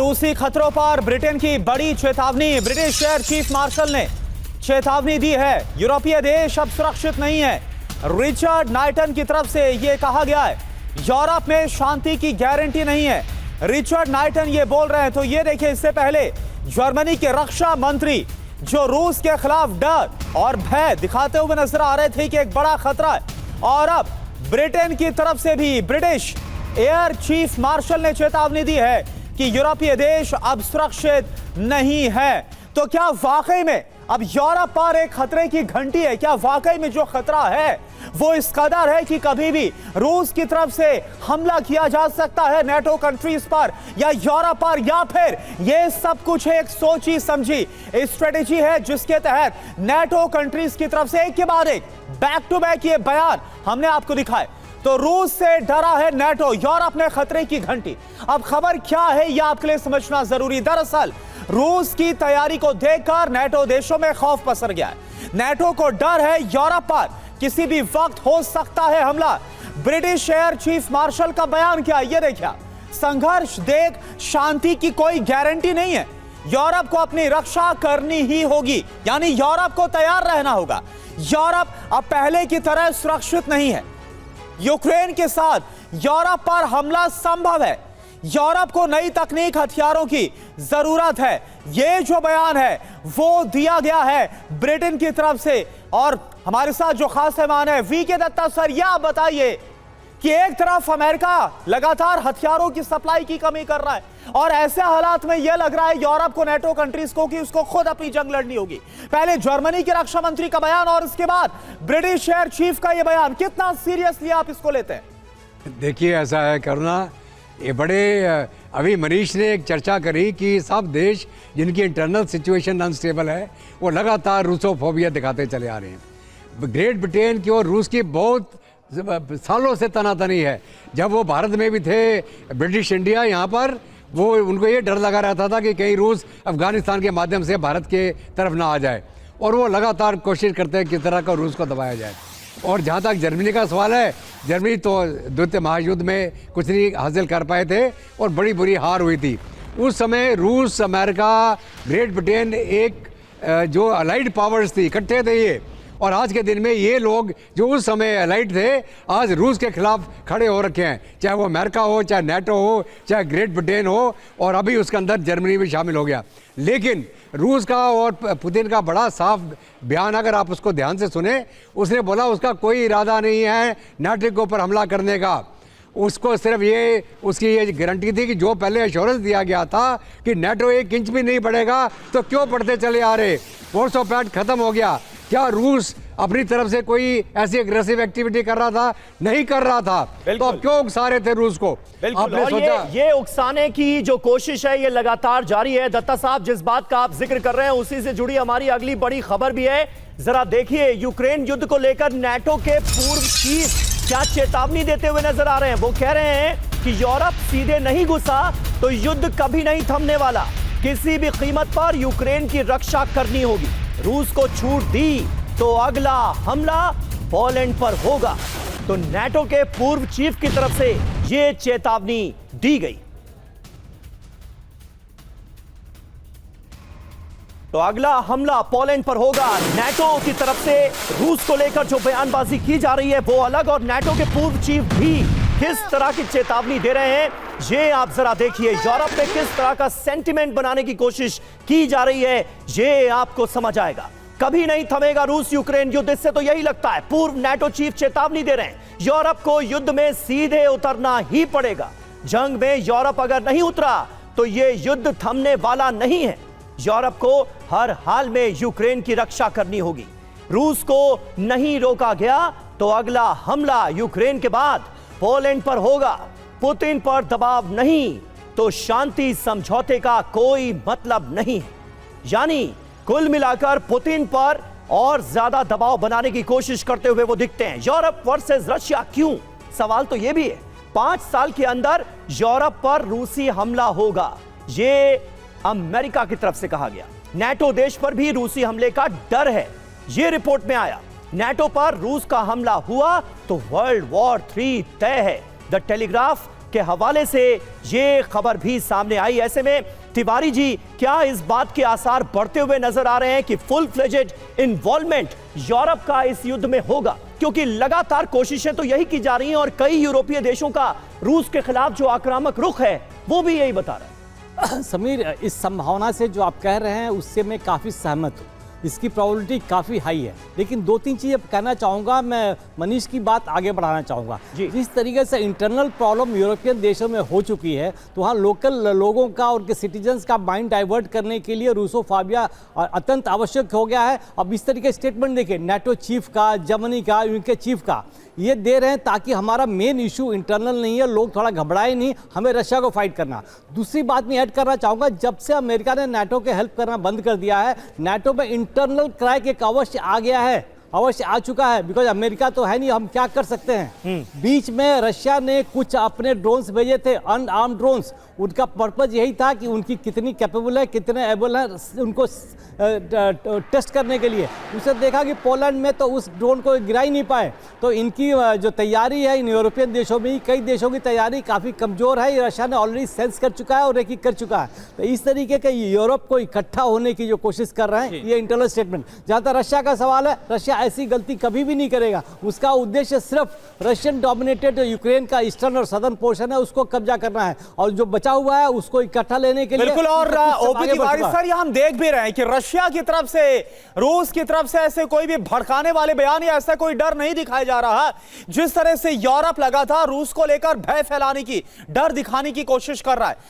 रूसी खतरों पर ब्रिटेन की बड़ी चेतावनी। ब्रिटिश एयर चीफ मार्शल ने चेतावनी दी है, यूरोपीय देश अब सुरक्षित नहीं है। रिचर्ड नाइटन की तरफ से यह कहा गया है, यूरोप में शांति की गारंटी नहीं है। रिचर्ड नाइटन ये बोल रहे हैं, तो ये देखिए, इससे पहले जर्मनी के रक्षा मंत्री जो रूस के खिलाफ डर और भय दिखाते हुए नजर आ रहे थे कि एक बड़ा खतरा है, और अब ब्रिटेन की तरफ से भी ब्रिटिश एयर चीफ मार्शल ने चेतावनी दी है कि यूरोपीय देश अब सुरक्षित नहीं है। तो क्या वाकई में अब यूरोप पर एक खतरे की घंटी है? क्या वाकई में जो खतरा है वो इस कदर है कि कभी भी रूस की तरफ से हमला किया जा सकता है नेटो कंट्रीज पर या यूरोप पर, या फिर ये सब कुछ एक सोची समझी स्ट्रेटेजी है जिसके तहत नेटो कंट्रीज की तरफ से एक के बाद एक बैक टू बैक ये बयान हमने आपको दिखाए। तो रूस से डरा है नेटो, यूरोप में खतरे की घंटी। अब खबर क्या है यह आपके लिए समझना जरूरी। दरअसल रूस की तैयारी को देखकर नेटो देशों में खौफ पसर गया है। नेटो को डर है यूरोप पर किसी भी वक्त हो सकता है हमला। ब्रिटिश एयर चीफ मार्शल का बयान क्या है, ये देखिए। संघर्ष देख शांति की कोई गारंटी नहीं है, यूरोप को अपनी रक्षा करनी ही होगी, यानी यूरोप को तैयार रहना होगा। यूरोप अब पहले की तरह सुरक्षित नहीं है। यूक्रेन के साथ यूरोप पर हमला संभव है। यूरोप को नई तकनीक, हथियारों की जरूरत है। यह जो बयान है वो दिया गया है ब्रिटेन की तरफ से। और हमारे साथ जो खास मेहमान है वीके दत्ता सर, यह आप बताइए कि एक तरफ अमेरिका लगातार हथियारों की सप्लाई की कमी कर रहा है, और ऐसे हालात में यह लग रहा है यूरोप को, नेटो कंट्रीज को, कि उसको खुद अपनी जंग लड़नी होगी। पहले जर्मनी के रक्षा मंत्री का बयान और इसके बाद ब्रिटिश एयर चीफ का यह बयान, कितना सीरियसली आप इसको लेते हैं? देखिए, ऐसा है करुणा, ये बड़े अभी मनीष ने एक चर्चा करी कि सब देश जिनकी इंटरनल सिचुएशन अनस्टेबल है वो लगातार रूसोफोबिया दिखाते चले आ रहे हैं। ग्रेट ब्रिटेन की और रूस की बहुत सालों से तनातनी है। जब वो भारत में भी थे, ब्रिटिश इंडिया, यहाँ पर वो उनको ये डर लगा रहता था कि कहीं रूस अफगानिस्तान के माध्यम से भारत के तरफ ना आ जाए, और वो लगातार कोशिश करते हैं किस तरह का रूस को दबाया जाए। और जहाँ तक जर्मनी का सवाल है, जर्मनी तो द्वितीय महायुद्ध में कुछ नहीं हासिल कर पाए थे और बड़ी बुरी हार हुई थी। उस समय रूस, अमेरिका, ग्रेट ब्रिटेन एक जो अलाइड पावर्स थी, इकट्ठे थे ये। और आज के दिन में ये लोग जो उस समय अलाइड थे, आज रूस के खिलाफ खड़े हो रखे हैं, चाहे वो अमेरिका हो, चाहे नेटो हो, चाहे ग्रेट ब्रिटेन हो, और अभी उसके अंदर जर्मनी भी शामिल हो गया। लेकिन रूस का और पुतिन का बड़ा साफ बयान, अगर आप उसको ध्यान से सुने, उसने बोला उसका कोई इरादा नहीं है नेटो के ऊपर हमला करने का। उसको सिर्फ ये, उसकी ये गारंटी थी कि जो पहले एश्योरेंस दिया गया था कि नेटो 1 इंच भी नहीं बढ़ेगा, तो क्यों बढ़ते चले आ रहे। फोर्स ऑफ पैट खत्म हो गया। क्या रूस अपनी तरफ से कोई ऐसी एग्रेसिव एक्टिविटी कर रहा था? नहीं कर रहा था। तो अब क्यों उकसा रहे थे रूस को? आपने सोचा ये उकसाने की जो कोशिश है ये लगातार जारी है। दत्ता साहब, जिस बात का आप जिक्र कर रहे हैं उसी से जुड़ी हमारी अगली बड़ी खबर भी है। जरा देखिए, यूक्रेन युद्ध को लेकर नेटो के पूर्व चीफ क्या चेतावनी देते हुए नजर आ रहे हैं। वो कह रहे हैं कि यूरोप सीधे नहीं घुसा तो युद्ध कभी नहीं थमने वाला, किसी भी कीमत पर यूक्रेन की रक्षा करनी होगी। रूस को छूट दी तो अगला हमला पोलैंड पर होगा। तो नेटो के पूर्व चीफ की तरफ से यह चेतावनी दी गई। तो अगला हमला पोलैंड पर होगा। नेटो की तरफ से रूस को लेकर जो बयानबाजी की जा रही है वो अलग, और नेटो के पूर्व चीफ भी किस तरह की चेतावनी दे रहे हैं ये आप जरा देखिए। यूरोप में किस तरह का सेंटिमेंट बनाने की कोशिश की जा रही है ये आपको समझ आएगा। कभी नहीं थमेगा रूस यूक्रेन युद्ध, इससे तो यही लगता है। पूर्व नेटो चीफ चेतावनी दे रहे हैं, यूरोप को युद्ध में सीधे उतरना ही पड़ेगा। जंग में यूरोप अगर नहीं उतरा तो यह युद्ध थमने वाला नहीं है। यूरोप को हर हाल में यूक्रेन की रक्षा करनी होगी। रूस को नहीं रोका गया तो अगला हमला यूक्रेन के बाद पोलैंड पर होगा। पुतिन पर दबाव नहीं तो शांति समझौते का कोई मतलब नहीं है। यानी कुल मिलाकर पुतिन पर और ज्यादा दबाव बनाने की कोशिश करते हुए वो दिखते हैं। यूरोप वर्सेस रशिया क्यों? सवाल तो यह भी है। 5 साल के अंदर यूरोप पर रूसी हमला होगा, ये अमेरिका की तरफ से कहा गया। नेटो देश पर भी रूसी हमले का डर है, यह रिपोर्ट में आया। नेटो पर रूस का हमला हुआ तो वर्ल्ड वॉर 3 तय है। द टेलीग्राफ के हवाले से ये खबर भी सामने आई। ऐसे में तिवारी जी, क्या इस बात के आसार बढ़ते हुए नजर आ रहे हैं कि फुल फ्लेजेड इन्वॉल्वमेंट यूरोप का इस युद्ध में होगा? क्योंकि लगातार कोशिशें तो यही की जा रही हैं और कई यूरोपीय देशों का रूस के खिलाफ जो आक्रामक रुख है वो भी यही बता रहे हैं। समीर, इस संभावना से जो आप कह रहे हैं उससे मैं काफ़ी सहमत हूँ। इसकी प्रोबेबिलिटी काफ़ी हाई है, लेकिन दो तीन चीज़ें कहना चाहूँगा। मैं मनीष की बात आगे बढ़ाना चाहूँगा। जिस तरीके से इंटरनल प्रॉब्लम यूरोपियन देशों में हो चुकी है, तो वहाँ लोकल लोगों का, उनके सिटीजन्स का माइंड डाइवर्ट करने के लिए रूसोफोबिया अत्यंत आवश्यक हो गया है। अब इस तरीके स्टेटमेंट देखिए, NATO चीफ का, जर्मनी का, यूके चीफ का, ये दे रहे हैं ताकि हमारा मेन इशू इंटरनल नहीं है, लोग थोड़ा घबराए नहीं, हमें रशिया को फाइट करना। दूसरी बात मैं ऐड करना चाहूँगा, जब से अमेरिका ने NATO के हेल्प करना बंद कर दिया है, NATO में इंटरनल क्रैक एक अवश्य आ गया है, अवश्य आ चुका है। बिकॉज अमेरिका तो है नहीं, हम क्या कर सकते हैं। बीच में रशिया ने कुछ अपने ड्रोन्स भेजे थे, अनआर्म्ड ड्रोन्स। उनका पर्पज यही था कि उनकी कितनी कैपेबल है, कितने एबल है, उनको टेस्ट करने के लिए। उसे देखा कि पोलैंड में तो उस ड्रोन को गिरा ही नहीं पाए। तो इनकी जो तैयारी है इन यूरोपियन देशों में, कई देशों की तैयारी काफ़ी कमज़ोर है। रशिया ने ऑलरेडी सेंस कर चुका है और रेकी कर चुका है। तो इस तरीके के यूरोप को इकट्ठा होने की जो कोशिश कर रहे हैं, ये इंटरनल स्टेटमेंट। जहाँ तक रशिया का सवाल है, रशिया ऐसी गलती कभी भी नहीं करेगा। उसका उद्देश्य सिर्फ रशियन डोमिनेटेड यूक्रेन का ईस्टर्न और सदर्न पोर्शन है, उसको कब्जा करना है और जो बचा हुआ है उसको इकट्ठा लेने के लिए। बिल्कुल। और ओपी तिवारी सर, हम देख भी रहे हैं कि रशिया की तरफ से, रूस की तरफ से ऐसे कोई भी भड़काने वाले बयान या ऐसा कोई डर नहीं दिखाया जा रहा। जिस तरह से यूरोप लगातार रूस को लेकर भय फैलाने की, डर दिखाने की कोशिश कर रहा है।